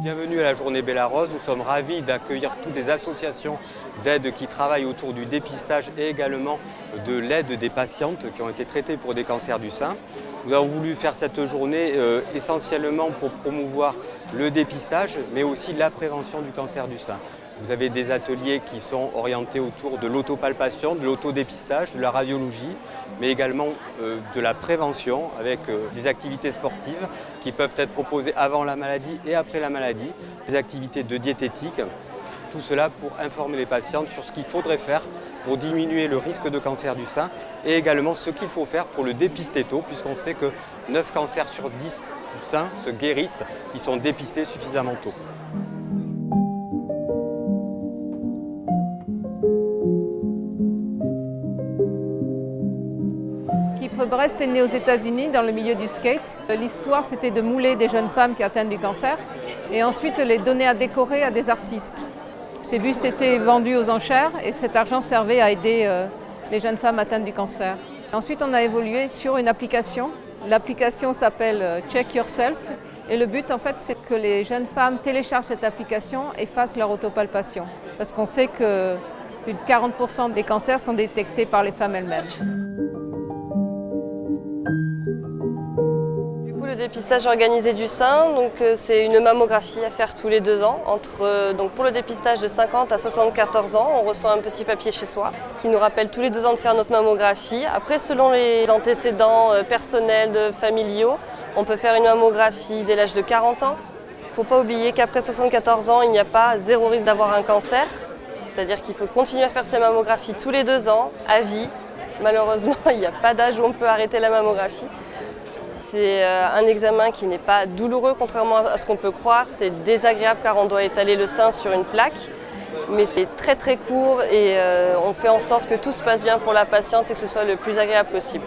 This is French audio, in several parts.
Bienvenue à la journée Bellarose. Nous sommes ravis d'accueillir toutes les associations d'aide qui travaillent autour du dépistage et également de l'aide des patientes qui ont été traitées pour des cancers du sein. Nous avons voulu faire cette journée essentiellement pour promouvoir le dépistage, mais aussi la prévention du cancer du sein. Vous avez des ateliers qui sont orientés autour de l'autopalpation, de l'autodépistage, de la radiologie, mais également de la prévention avec des activités sportives qui peuvent être proposées avant la maladie et après la maladie, des activités de diététique. Tout cela pour informer les patientes sur ce qu'il faudrait faire pour diminuer le risque de cancer du sein et également ce qu'il faut faire pour le dépister tôt, puisqu'on sait que 9 cancers sur 10 du sein se guérissent qui sont dépistés suffisamment tôt. Brest est né aux États-Unis dans le milieu du skate. L'histoire, c'était de mouler des jeunes femmes qui atteignent du cancer et ensuite les donner à décorer à des artistes. Ces bustes étaient vendus aux enchères et cet argent servait à aider les jeunes femmes atteintes du cancer. Ensuite, on a évolué sur une application. L'application s'appelle Check Yourself et le but, en fait, c'est que les jeunes femmes téléchargent cette application et fassent leur autopalpation. Parce qu'on sait que plus de 40% des cancers sont détectés par les femmes elles-mêmes. Le dépistage organisé du sein, c'est une mammographie à faire tous les 2 ans. Pour le dépistage de 50 à 74 ans, on reçoit un petit papier chez soi qui nous rappelle tous les 2 ans de faire notre mammographie. Après, selon les antécédents personnels, familiaux, on peut faire une mammographie dès l'âge de 40 ans. Il ne faut pas oublier qu'après 74 ans, il n'y a pas 0 risque d'avoir un cancer. C'est-à-dire qu'il faut continuer à faire ces mammographies tous les 2 ans, à vie. Malheureusement, il n'y a pas d'âge où on peut arrêter la mammographie. C'est un examen qui n'est pas douloureux, contrairement à ce qu'on peut croire. C'est désagréable car on doit étaler le sein sur une plaque. Mais c'est très très court et on fait en sorte que tout se passe bien pour la patiente et que ce soit le plus agréable possible.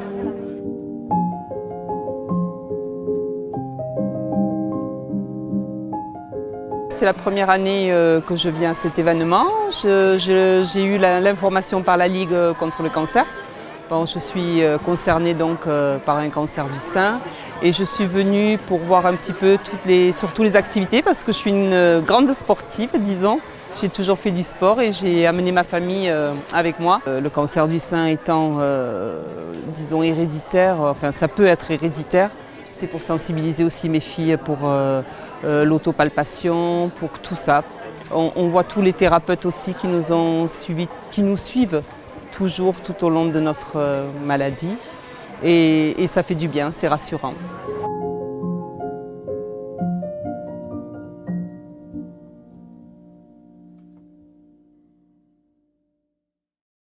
C'est la première année que je viens à cet événement. J'ai eu l'information par la Ligue contre le cancer. Bon, je suis concernée donc par un cancer du sein et je suis venue pour voir un petit peu surtout les activités parce que je suis une grande sportive, disons. J'ai toujours fait du sport et j'ai amené ma famille avec moi. Le cancer du sein étant, disons, héréditaire, enfin ça peut être héréditaire. C'est pour sensibiliser aussi mes filles pour l'autopalpation, pour tout ça. On voit tous les thérapeutes aussi qui nous ont suivis, qui nous suivent toujours tout au long de notre maladie et ça fait du bien, c'est rassurant.